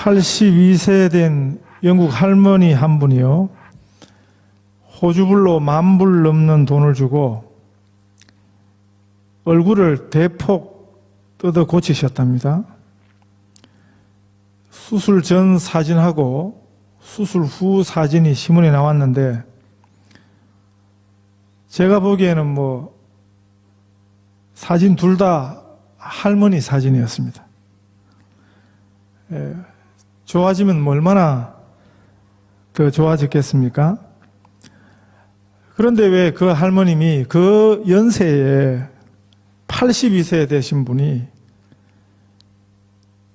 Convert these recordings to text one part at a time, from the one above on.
82세 된 영국 할머니 한 분이요, 호주불로 10,000불 넘는 돈을 주고 얼굴을 대폭 뜯어 고치셨답니다. 수술 전 사진하고 수술 후 사진이 신문에 나왔는데, 제가 보기에는 사진 둘 다 할머니 사진이었습니다. 좋아지면 얼마나 더 좋아졌겠습니까? 그런데 왜 그 할머님이 그 연세에 82세 되신 분이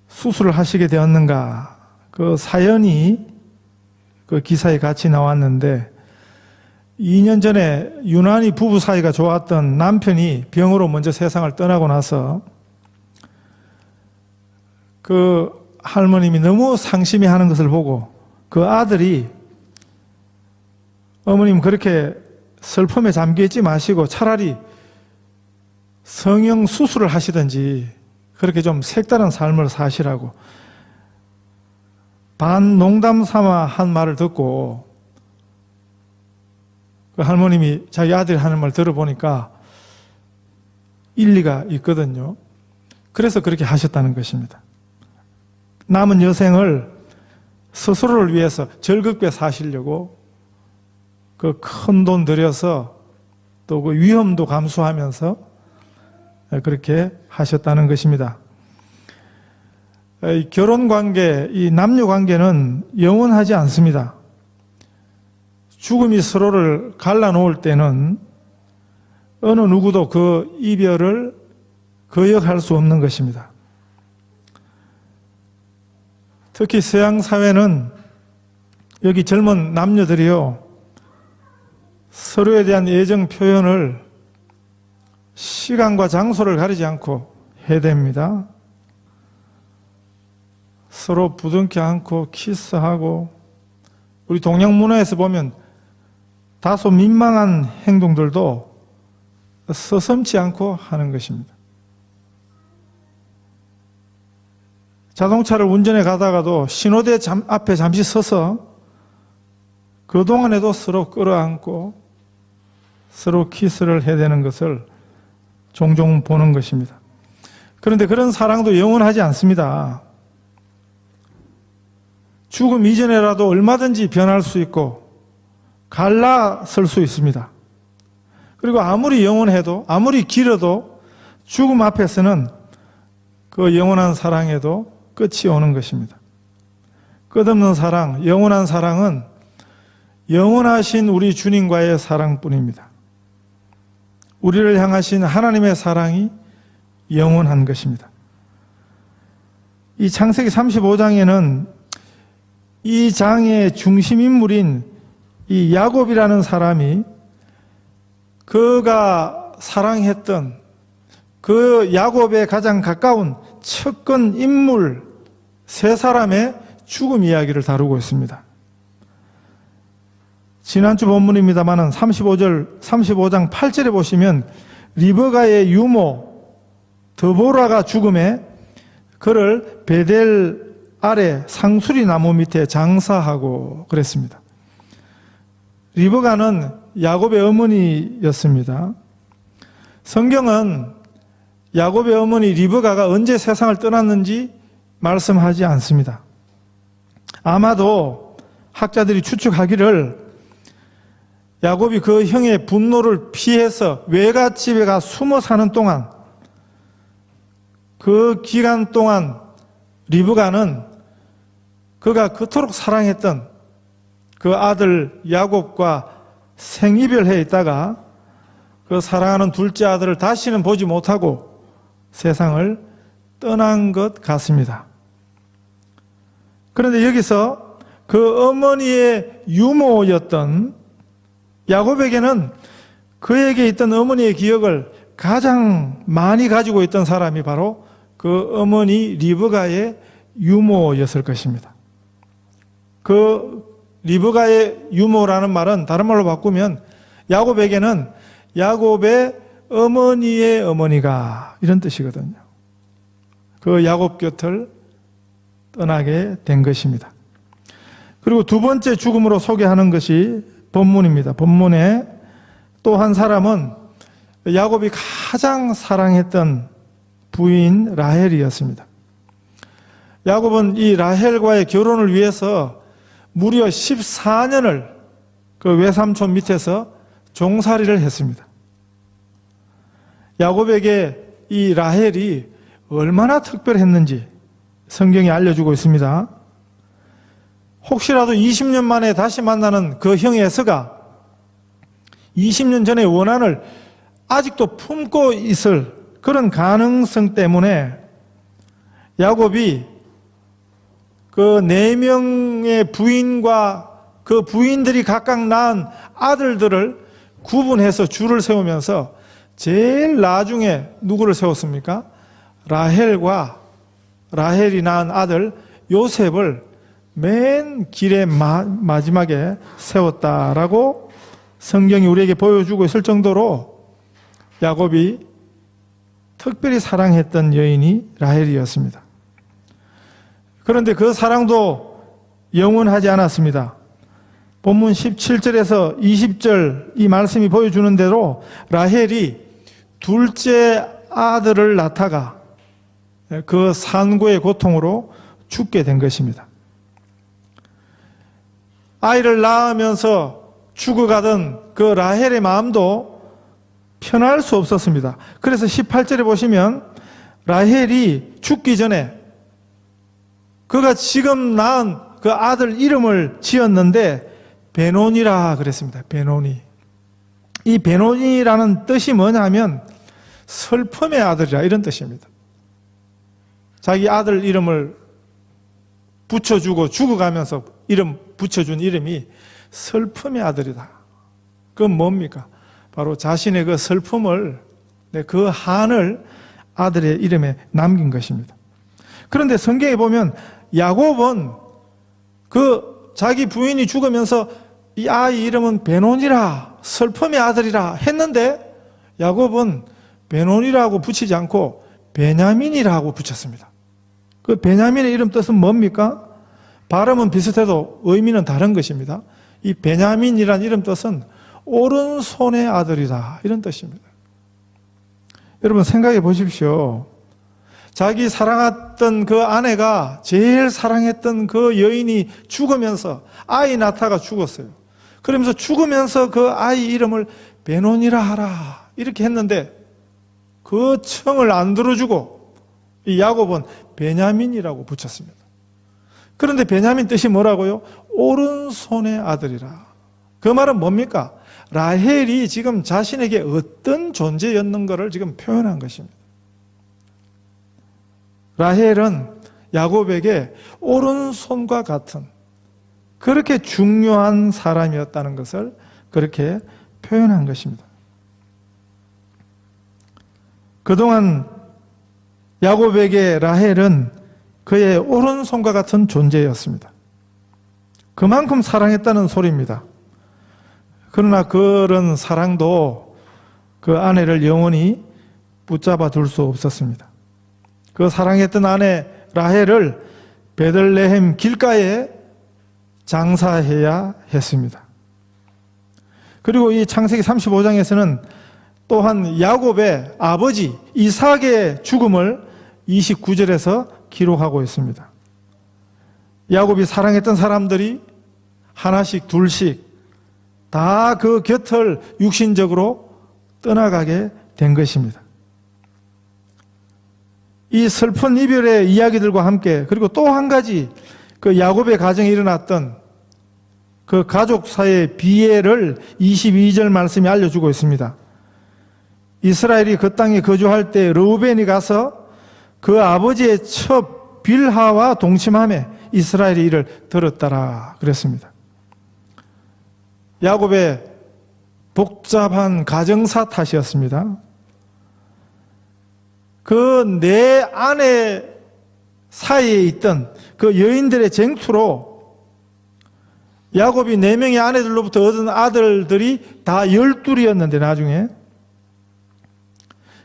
수술을 하시게 되었는가? 그 사연이 그 기사에 같이 나왔는데, 2년 전에 유난히 부부 사이가 좋았던 남편이 병으로 먼저 세상을 떠나고 나서 그 할머님이 너무 상심해하는 것을 보고 그 아들이, 어머님 그렇게 슬픔에 잠겨 있지 마시고 차라리 성형 수술을 하시든지 그렇게 좀 색다른 삶을 사시라고 반 농담 삼아 한 말을 듣고, 그 할머님이 자기 아들이 하는 말 들어보니까 일리가 있거든요. 그래서 그렇게 하셨다는 것입니다. 남은 여생을 스스로를 위해서 즐겁게 사시려고 그 큰 돈 들여서 또 그 위험도 감수하면서 그렇게 하셨다는 것입니다. 이 결혼 관계, 이 남녀 관계는 영원하지 않습니다. 죽음이 서로를 갈라놓을 때는 어느 누구도 그 이별을 거역할 수 없는 것입니다. 특히 서양 사회는 여기 젊은 남녀들이요, 서로에 대한 애정 표현을 시간과 장소를 가리지 않고 해야 됩니다. 서로 부둥켜 안고 키스하고, 우리 동양 문화에서 보면 다소 민망한 행동들도 서슴지 않고 하는 것입니다. 자동차를 운전해 가다가도 신호대 앞에 잠시 서서 그동안에도 서로 끌어안고 서로 키스를 해야 되는 것을 종종 보는 것입니다. 그런데 그런 사랑도 영원하지 않습니다. 죽음 이전에라도 얼마든지 변할 수 있고 갈라설 수 있습니다. 그리고 아무리 영원해도, 아무리 길어도 죽음 앞에서는 그 영원한 사랑에도 끝이 오는 것입니다. 끝없는 사랑, 영원한 사랑은 영원하신 우리 주님과의 사랑뿐입니다. 우리를 향하신 하나님의 사랑이 영원한 것입니다. 이 창세기 35장에는 이 장의 중심 인물인 이 야곱이라는 사람이 그가 사랑했던 그 야곱의 가장 가까운 측근 인물 세 사람의 죽음 이야기를 다루고 있습니다. 지난주 본문입니다만 35장 8절에 보시면 리브가의 유모 드보라가 죽음에 그를 베델 아래 상수리 나무 밑에 장사하고 그랬습니다. 리브가는 야곱의 어머니였습니다. 성경은 야곱의 어머니 리브가가 언제 세상을 떠났는지 말씀하지 않습니다. 아마도 학자들이 추측하기를 야곱이 그 형의 분노를 피해서 외갓집에 가 숨어 사는 동안, 그 기간 동안 리브가는 그가 그토록 사랑했던 그 아들 야곱과 생이별해 있다가 그 사랑하는 둘째 아들을 다시는 보지 못하고 세상을 떠난 것 같습니다. 그런데 여기서 그 어머니의 유모였던 야곱에게는 그에게 있던 어머니의 기억을 가장 많이 가지고 있던 사람이 바로 그 어머니 리브가의 유모였을 것입니다. 그 리브가의 유모라는 말은 다른 말로 바꾸면 야곱에게는 야곱의 어머니의 어머니가, 이런 뜻이거든요. 그 야곱 곁을 떠나게 된 것입니다. 그리고 두 번째 죽음으로 소개하는 것이 본문입니다. 본문에 또 한 사람은 야곱이 가장 사랑했던 부인 라헬이었습니다. 야곱은 이 라헬과의 결혼을 위해서 무려 14년을 그 외삼촌 밑에서 종살이를 했습니다. 야곱에게 이 라헬이 얼마나 특별했는지 성경이 알려주고 있습니다. 혹시라도 20년 만에 다시 만나는 그 형 에서가 20년 전의 원한을 아직도 품고 있을 그런 가능성 때문에 야곱이 그 4명의 부인과 그 부인들이 각각 낳은 아들들을 구분해서 줄을 세우면서 제일 나중에 누구를 세웠습니까? 라헬이 낳은 아들 요셉을 맨 길의 마지막에 세웠다라고 성경이 우리에게 보여주고 있을 정도로 야곱이 특별히 사랑했던 여인이 라헬이었습니다. 그런데 그 사랑도 영원하지 않았습니다. 본문 17절에서 20절 이 말씀이 보여주는 대로 라헬이 둘째 아들을 낳다가 그 산고의 고통으로 죽게 된 것입니다. 아이를 낳으면서 죽어가던 그 라헬의 마음도 편할 수 없었습니다. 그래서 18절에 보시면 라헬이 죽기 전에 그가 지금 낳은 그 아들 이름을 지었는데 베논이라 그랬습니다. 베논이. 이 베논이라는 뜻이 뭐냐 하면 슬픔의 아들이라 이런 뜻입니다. 자기 아들 이름을 붙여주고 죽어가면서 이름 붙여준 이름이 슬픔의 아들이다. 그건 뭡니까? 바로 자신의 그 슬픔을, 그 한을 아들의 이름에 남긴 것입니다. 그런데 성경에 보면 야곱은 그 자기 부인이 죽으면서 이 아이 이름은 베논이라, 슬픔의 아들이라 했는데 야곱은 베논이라고 붙이지 않고 베냐민이라고 붙였습니다. 그 베냐민의 이름 뜻은 뭡니까? 발음은 비슷해도 의미는 다른 것입니다. 이 베냐민이라는 이름 뜻은 오른손의 아들이다 이런 뜻입니다. 여러분 생각해 보십시오. 자기 사랑했던 그 아내가 제일 사랑했던 그 여인이 죽으면서 아이 낳다가 죽었어요. 그러면서 죽으면서 그 아이 이름을 베논이라 하라 이렇게 했는데 그 청을 안 들어주고 이 야곱은 베냐민이라고 붙였습니다. 그런데 베냐민 뜻이 뭐라고요? 오른손의 아들이라. 그 말은 뭡니까? 라헬이 지금 자신에게 어떤 존재였는가를 지금 표현한 것입니다. 라헬은 야곱에게 오른손과 같은 그렇게 중요한 사람이었다는 것을 그렇게 표현한 것입니다. 그동안 야곱에게 라헬은 그의 오른손과 같은 존재였습니다. 그만큼 사랑했다는 소리입니다. 그러나 그런 사랑도 그 아내를 영원히 붙잡아 둘 수 없었습니다. 그 사랑했던 아내 라헬을 베들레헴 길가에 장사해야 했습니다. 그리고 이 창세기 35장에서는 또한 야곱의 아버지 이삭의 죽음을 29절에서 기록하고 있습니다. 야곱이 사랑했던 사람들이 하나씩 둘씩 다 그 곁을 육신적으로 떠나가게 된 것입니다. 이 슬픈 이별의 이야기들과 함께 그리고 또 한 가지 그 야곱의 가정에 일어났던 그 가족 사이의 비애를 22절 말씀이 알려주고 있습니다. 이스라엘이 그 땅에 거주할 때 르우벤이 가서 그 아버지의 첩 빌하와 동침함에 이스라엘이 이를 들었더라 그랬습니다. 야곱의 복잡한 가정사 탓이었습니다. 그 네 아내 사이에 있던 그 여인들의 쟁투로 야곱이 4명의 아내들로부터 얻은 아들들이 다 12이었는데 나중에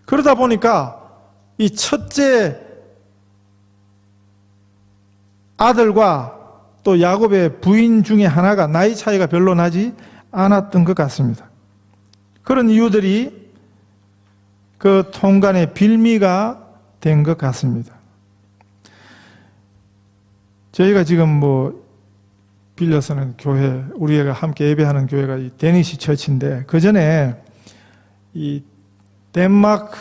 그러다 보니까 이 첫째 아들과 또 야곱의 부인 중에 하나가 나이 차이가 별로 나지 않았던 것 같습니다. 그런 이유들이 그 통간의 빌미가 된 것 같습니다. 저희가 지금 빌려서는 교회, 우리가 함께 예배하는 교회가 이 데니시 처치인데, 그 전에 이 덴마크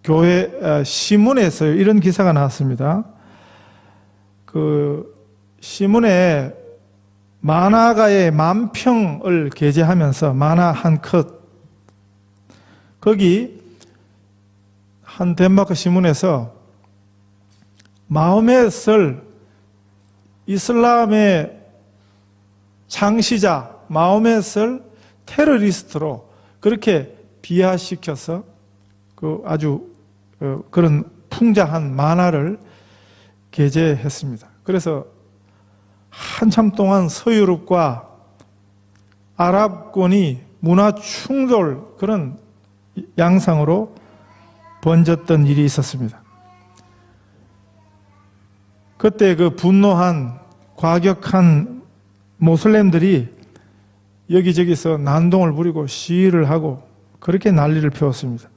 교회 신문에서 이런 기사가 나왔습니다. 그 신문에 만화가의 만평을 게재하면서 만화 한 컷, 거기 한 덴마크 신문에서 마호멧을 이슬람의 창시자 마호멧을 테러리스트로 그렇게 비하시켜서 아주 그런 풍자한 만화를 게재했습니다. 그래서 한참 동안 서유럽과 아랍권이 문화 충돌 그런 양상으로 번졌던 일이 있었습니다. 그때 그 분노한 과격한 모슬렘들이 여기저기서 난동을 부리고 시위를 하고 그렇게 난리를 피웠습니다.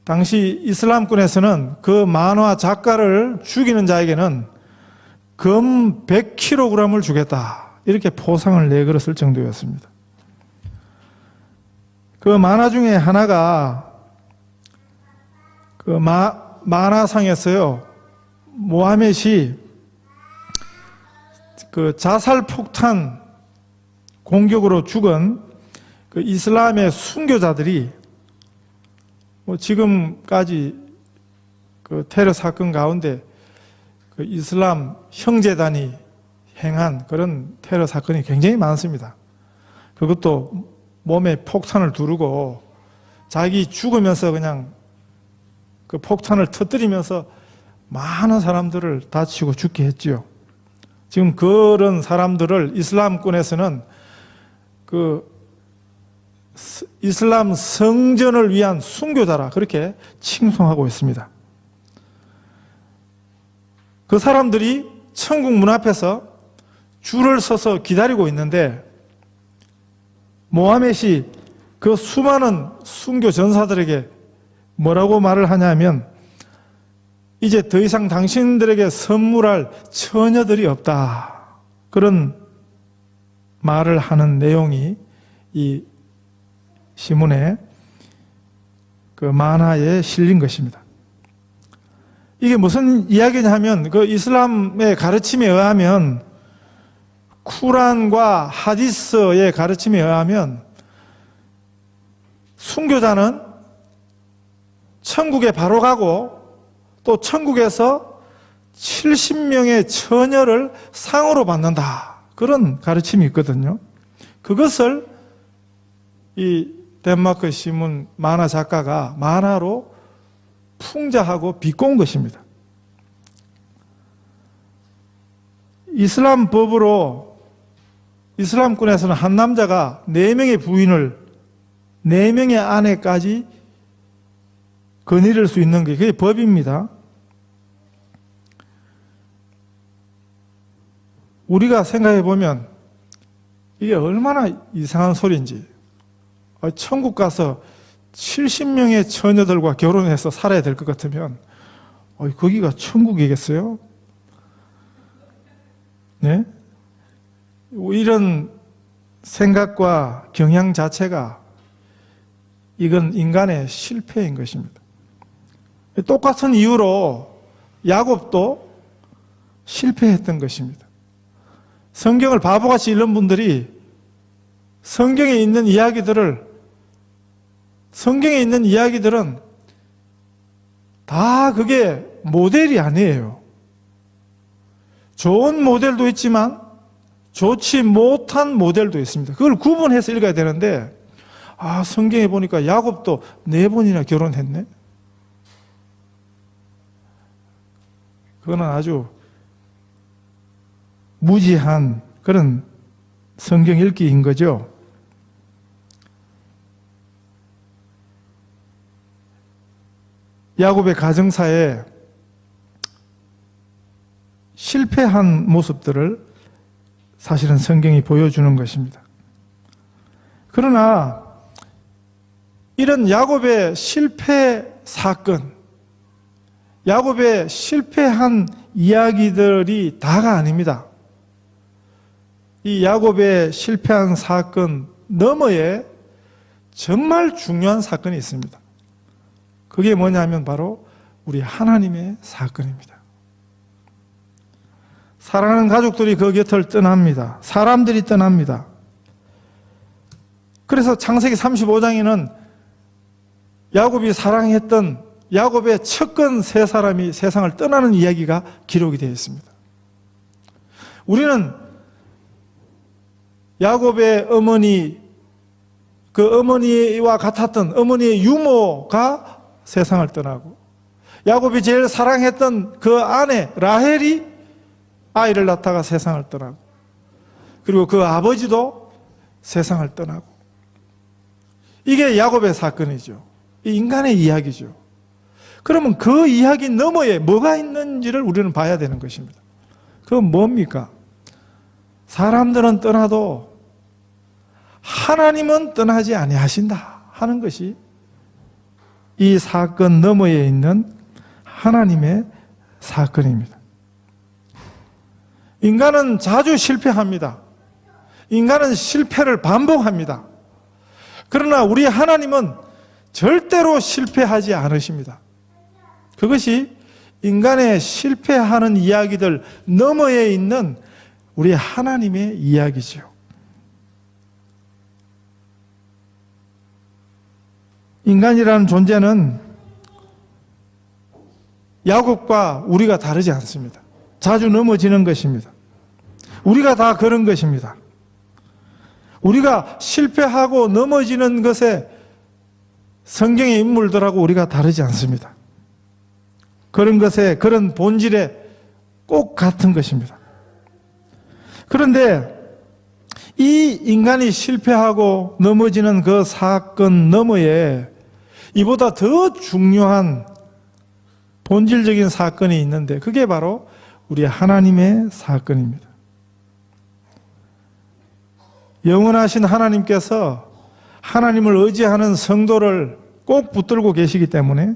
당시 이슬람권에서는 그 만화 작가를 죽이는 자에게는 금 100kg을 주겠다, 이렇게 포상을 내걸었을 정도였습니다. 그 만화 중에 하나가 그 만화상에서요, 모하멧이 그 자살폭탄 공격으로 죽은 그 이슬람의 순교자들이 지금까지 그 테러 사건 가운데 그 이슬람 형제단이 행한 그런 테러 사건이 굉장히 많습니다. 그것도 몸에 폭탄을 두르고 자기 죽으면서 그냥 그 폭탄을 터뜨리면서 많은 사람들을 다치고 죽게 했지요. 지금 그런 사람들을 이슬람권에서는 그 이슬람 성전을 위한 순교자라 그렇게 칭송하고 있습니다. 그 사람들이 천국 문 앞에서 줄을 서서 기다리고 있는데, 모하멧이 그 수많은 순교 전사들에게 뭐라고 말을 하냐면, 이제 더 이상 당신들에게 선물할 처녀들이 없다, 그런 말을 하는 내용이 이 신문에 그 만화에 실린 것입니다. 이게 무슨 이야기냐 하면, 그 이슬람의 가르침에 의하면, 쿠란과 하디스의 가르침에 의하면 순교자는 천국에 바로 가고 또 천국에서 70명의 처녀를 상으로 받는다, 그런 가르침이 있거든요. 그것을 이 덴마크 신문 만화 작가가 만화로 풍자하고 비꼰 것입니다. 이슬람 법으로 이슬람권에서는 한 남자가 4명의 부인을 4명의 아내까지 거느릴 수 있는 게 그게 법입니다. 우리가 생각해 보면 이게 얼마나 이상한 소리인지. 천국 가서 70명의 처녀들과 결혼해서 살아야 될 것 같으면 거기가 천국이겠어요? 네? 이런 생각과 경향 자체가 이건 인간의 실패인 것입니다. 똑같은 이유로 야곱도 실패했던 것입니다. 성경을 바보같이 읽는 분들이 성경에 있는 이야기들은 다 그게 모델이 아니에요. 좋은 모델도 있지만 좋지 못한 모델도 있습니다. 그걸 구분해서 읽어야 되는데, 성경에 보니까 야곱도 4번이나 결혼했네? 그거는 아주 무지한 그런 성경 읽기인 거죠. 야곱의 가정사에 실패한 모습들을 사실은 성경이 보여주는 것입니다. 그러나 이런 야곱의 실패 사건, 야곱의 실패한 이야기들이 다가 아닙니다. 이 야곱의 실패한 사건 너머에 정말 중요한 사건이 있습니다. 그게 뭐냐면 바로 우리 하나님의 사건입니다. 사랑하는 가족들이 그 곁을 떠납니다. 사람들이 떠납니다. 그래서 창세기 35장에는 야곱이 사랑했던 야곱의 척근 세 사람이 세상을 떠나는 이야기가 기록이 되어 있습니다. 우리는 야곱의 어머니, 그 어머니와 같았던 어머니의 유모가 세상을 떠나고, 야곱이 제일 사랑했던 그 아내 라헬이 아이를 낳다가 세상을 떠나고, 그리고 그 아버지도 세상을 떠나고, 이게 야곱의 사건이죠. 이 인간의 이야기죠. 그러면 그 이야기 너머에 뭐가 있는지를 우리는 봐야 되는 것입니다. 그건 뭡니까? 사람들은 떠나도 하나님은 떠나지 아니하신다 하는 것이 이 사건 너머에 있는 하나님의 사건입니다. 인간은 자주 실패합니다. 인간은 실패를 반복합니다. 그러나 우리 하나님은 절대로 실패하지 않으십니다. 그것이 인간의 실패하는 이야기들 너머에 있는 우리 하나님의 이야기죠. 인간이라는 존재는 야곱과 우리가 다르지 않습니다. 자주 넘어지는 것입니다. 우리가 다 그런 것입니다. 우리가 실패하고 넘어지는 것에 성경의 인물들하고 우리가 다르지 않습니다. 그런 것에, 그런 본질에 꼭 같은 것입니다. 그런데 이 인간이 실패하고 넘어지는 그 사건 너머에 이보다 더 중요한 본질적인 사건이 있는데 그게 바로 우리 하나님의 사건입니다. 영원하신 하나님께서 하나님을 의지하는 성도를 꼭 붙들고 계시기 때문에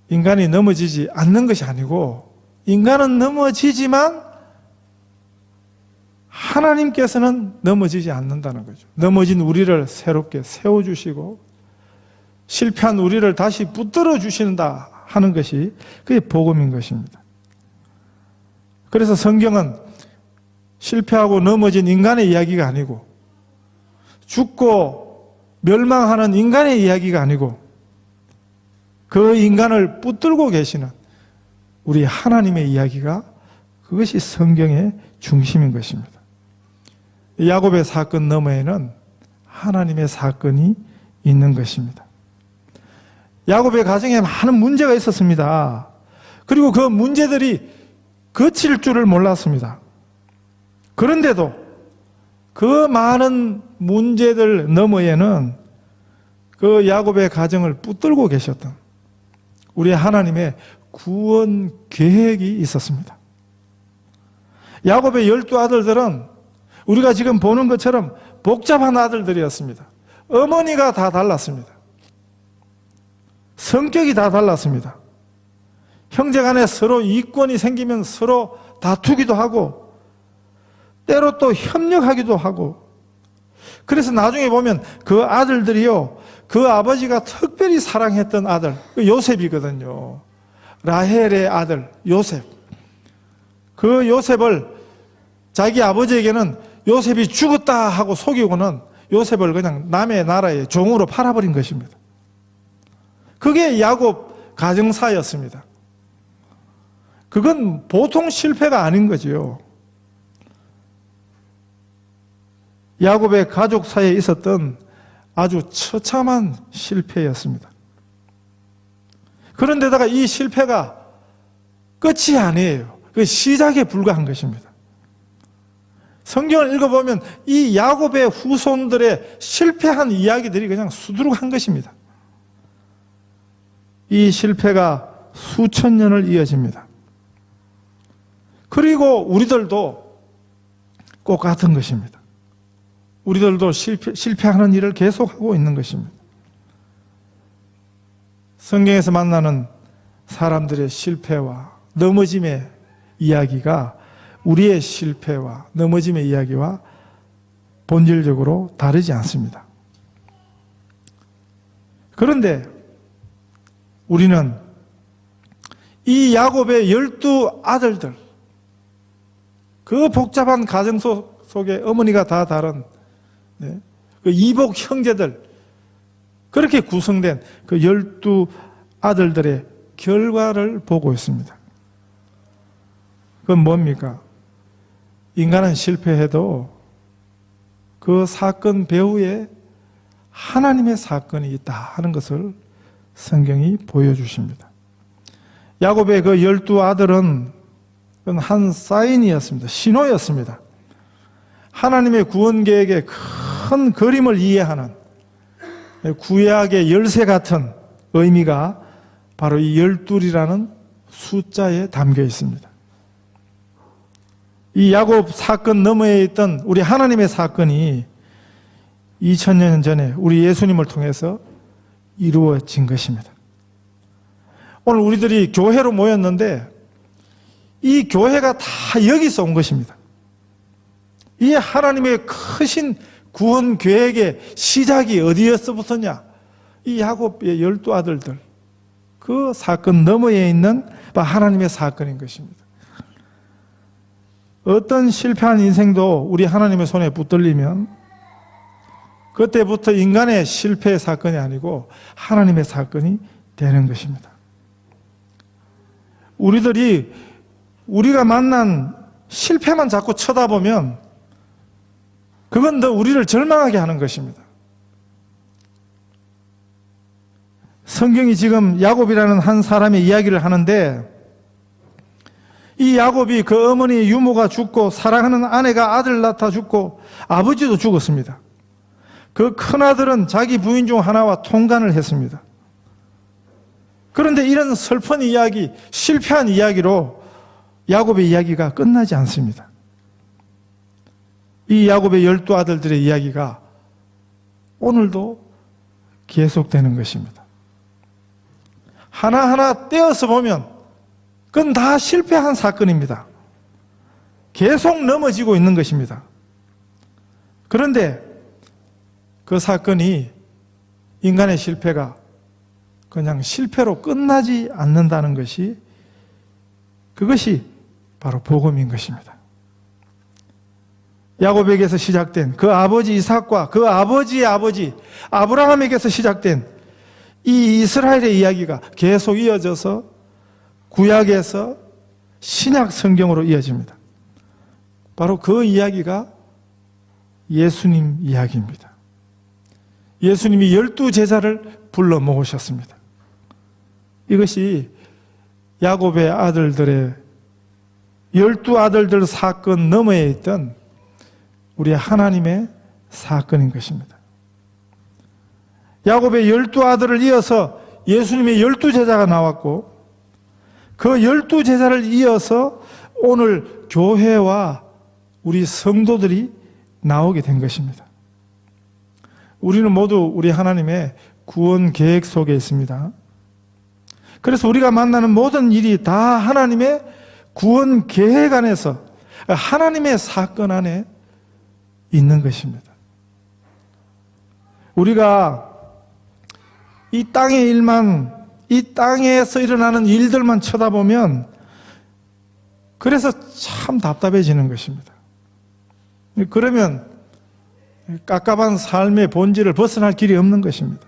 인간이 넘어지지 않는 것이 아니고, 인간은 넘어지지만 하나님께서는 넘어지지 않는다는 거죠. 넘어진 우리를 새롭게 세워주시고 실패한 우리를 다시 붙들어 주신다 하는 것이 그게 복음인 것입니다. 그래서 성경은 실패하고 넘어진 인간의 이야기가 아니고, 죽고 멸망하는 인간의 이야기가 아니고, 그 인간을 붙들고 계시는 우리 하나님의 이야기가, 그것이 성경의 중심인 것입니다. 야곱의 사건 너머에는 하나님의 사건이 있는 것입니다. 야곱의 가정에 많은 문제가 있었습니다. 그리고 그 문제들이 그칠 줄을 몰랐습니다. 그런데도 그 많은 문제들 너머에는 그 야곱의 가정을 붙들고 계셨던 우리 하나님의 구원 계획이 있었습니다. 야곱의 12아들들은 우리가 지금 보는 것처럼 복잡한 아들들이었습니다. 어머니가 다 달랐습니다. 성격이 다 달랐습니다. 형제간에 서로 이권이 생기면 서로 다투기도 하고 때로 또 협력하기도 하고, 그래서 나중에 보면 그 아들들이요, 그 아버지가 특별히 사랑했던 아들 요셉이거든요. 라헬의 아들 요셉. 그 요셉을 자기 아버지에게는 요셉이 죽었다 하고 속이고는 요셉을 그냥 남의 나라에 종으로 팔아버린 것입니다. 그게 야곱 가정사였습니다. 그건 보통 실패가 아닌 거지요. 야곱의 가족사에 있었던 아주 처참한 실패였습니다. 그런데다가 이 실패가 끝이 아니에요. 그 시작에 불과한 것입니다. 성경을 읽어보면 이 야곱의 후손들의 실패한 이야기들이 그냥 수두룩한 것입니다. 이 실패가 수천 년을 이어집니다. 그리고 우리들도 똑같은 것입니다. 우리들도 실패하는 일을 계속하고 있는 것입니다. 성경에서 만나는 사람들의 실패와 넘어짐의 이야기가 우리의 실패와 넘어짐의 이야기와 본질적으로 다르지 않습니다. 그런데 우리는 이 야곱의 12 아들들, 그 복잡한 가정 속에 어머니가 다 다른 그 이복 형제들, 그렇게 구성된 그 12 아들들의 결과를 보고 있습니다. 그건 뭡니까? 인간은 실패해도 그 사건 배후에 하나님의 사건이 있다 하는 것을 성경이 보여주십니다. 야곱의 그 12 아들은 한 사인이었습니다. 신호였습니다. 하나님의 구원 계획의 큰 그림을 이해하는 구약의 열쇠 같은 의미가 바로 이 12이라는 숫자에 담겨 있습니다. 이 야곱 사건 너머에 있던 우리 하나님의 사건이 2000년 전에 우리 예수님을 통해서 이루어진 것입니다. 오늘 우리들이 교회로 모였는데 이 교회가 다 여기서 온 것입니다. 이 하나님의 크신 구원 계획의 시작이 어디에서부터냐? 이 야곱의 12 아들들, 그 사건 너머에 있는 하나님의 사건인 것입니다. 어떤 실패한 인생도 우리 하나님의 손에 붙들리면 그때부터 인간의 실패의 사건이 아니고 하나님의 사건이 되는 것입니다. 우리가 만난 실패만 자꾸 쳐다보면 그건 더 우리를 절망하게 하는 것입니다. 성경이 지금 야곱이라는 한 사람의 이야기를 하는데, 이 야곱이 그 어머니 유모가 죽고 사랑하는 아내가 아들 낳다 죽고 아버지도 죽었습니다. 그 큰아들은 자기 부인 중 하나와 통간을 했습니다. 그런데 이런 슬픈 이야기, 실패한 이야기로 야곱의 이야기가 끝나지 않습니다. 이 야곱의 12 아들들의 이야기가 오늘도 계속되는 것입니다. 하나하나 떼어서 보면 그건 다 실패한 사건입니다. 계속 넘어지고 있는 것입니다. 그런데 그 사건이, 인간의 실패가 그냥 실패로 끝나지 않는다는 것이, 그것이 바로 복음인 것입니다. 야곱에게서 시작된 그 아버지 이삭과 그 아버지의 아버지 아브라함에게서 시작된 이 이스라엘의 이야기가 계속 이어져서 구약에서 신약 성경으로 이어집니다. 바로 그 이야기가 예수님 이야기입니다. 예수님이 12 제자를 불러 모으셨습니다. 이것이 야곱의 아들들의 12 아들들 사건 너머에 있던 우리 하나님의 사건인 것입니다. 야곱의 12 아들을 이어서 예수님의 12 제자가 나왔고, 그 12 제자를 이어서 오늘 교회와 우리 성도들이 나오게 된 것입니다. 우리는 모두 우리 하나님의 구원 계획 속에 있습니다. 그래서 우리가 만나는 모든 일이 다 하나님의 구원 계획 안에서, 하나님의 사건 안에 있는 것입니다. 우리가 이 땅의 일만, 이 땅에서 일어나는 일들만 쳐다보면 그래서 참 답답해지는 것입니다. 그러면 깝깝한 삶의 본질을 벗어날 길이 없는 것입니다.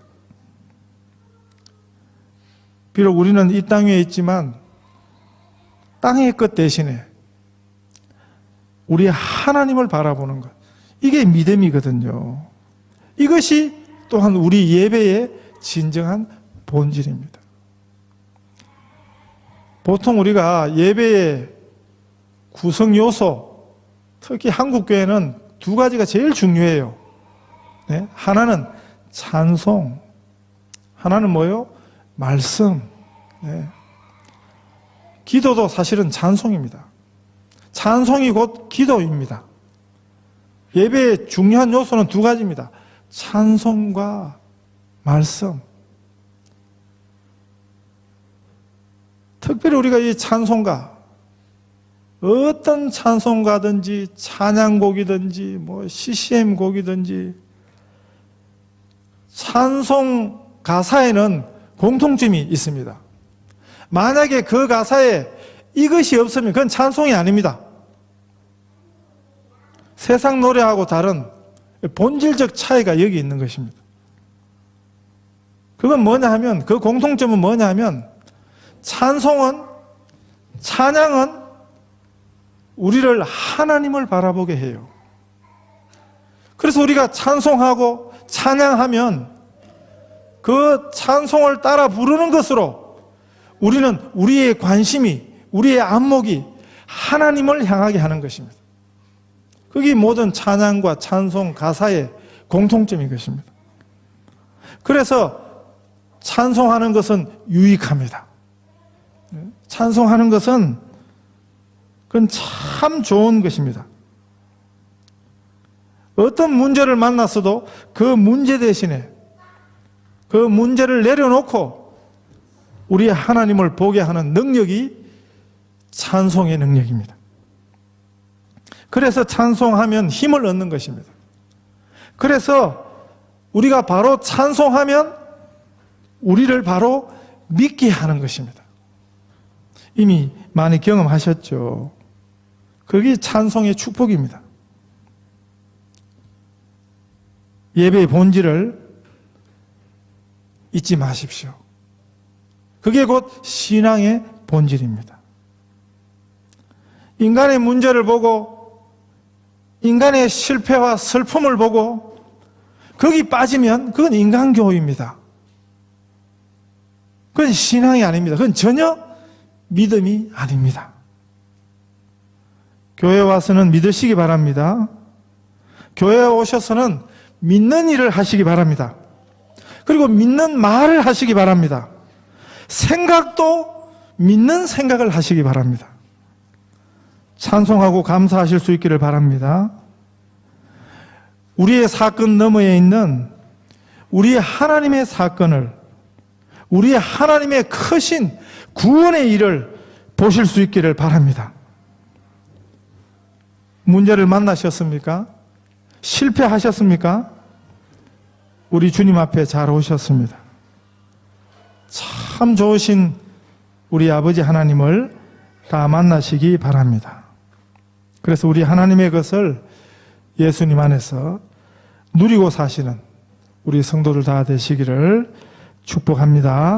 비록 우리는 이 땅 위에 있지만 땅의 것 대신에 우리 하나님을 바라보는 것, 이게 믿음이거든요. 이것이 또한 우리 예배의 진정한 본질입니다. 보통 우리가 예배의 구성 요소, 특히 한국 교회는 2가지가 제일 중요해요. 네? 하나는 찬송, 하나는 뭐요? 말씀. 네. 기도도 사실은 찬송입니다. 찬송이 곧 기도입니다. 예배의 중요한 요소는 두 가지입니다. 찬송과 말씀. 특별히 우리가 이 찬송가, 어떤 찬송가든지 찬양곡이든지 CCM 곡이든지 찬송 가사에는 공통점이 있습니다. 만약에 그 가사에 이것이 없으면 그건 찬송이 아닙니다. 세상 노래하고 다른 본질적 차이가 여기 있는 것입니다. 그건 뭐냐 하면, 그 공통점은 뭐냐 하면, 찬송은, 찬양은 우리를 하나님을 바라보게 해요. 그래서 우리가 찬송하고 찬양하면 그 찬송을 따라 부르는 것으로 우리는 우리의 관심이, 우리의 안목이 하나님을 향하게 하는 것입니다. 그게 모든 찬양과 찬송 가사의 공통점인 것입니다. 그래서 찬송하는 것은 유익합니다. 찬송하는 것은 그건 참 좋은 것입니다. 어떤 문제를 만났어도 그 문제 대신에 그 문제를 내려놓고 우리 하나님을 보게 하는 능력이 찬송의 능력입니다. 그래서 찬송하면 힘을 얻는 것입니다. 그래서 우리가 바로 찬송하면 우리를 바로 믿게 하는 것입니다. 이미 많이 경험하셨죠. 그게 찬송의 축복입니다. 예배의 본질을 잊지 마십시오. 그게 곧 신앙의 본질입니다. 인간의 문제를 보고 인간의 실패와 슬픔을 보고 거기 빠지면 그건 인간교입니다. 그건 신앙이 아닙니다. 그건 전혀 믿음이 아닙니다. 교회에 와서는 믿으시기 바랍니다. 교회에 오셔서는 믿는 일을 하시기 바랍니다. 그리고 믿는 말을 하시기 바랍니다. 생각도 믿는 생각을 하시기 바랍니다. 찬송하고 감사하실 수 있기를 바랍니다. 우리의 사건 너머에 있는 우리 하나님의 사건을, 우리 하나님의 크신 구원의 일을 보실 수 있기를 바랍니다. 문제를 만나셨습니까? 실패하셨습니까? 우리 주님 앞에 잘 오셨습니다. 참 좋으신 우리 아버지 하나님을 다 만나시기 바랍니다. 그래서 우리 하나님의 것을 예수님 안에서 누리고 사시는 우리 성도들 다 되시기를 축복합니다.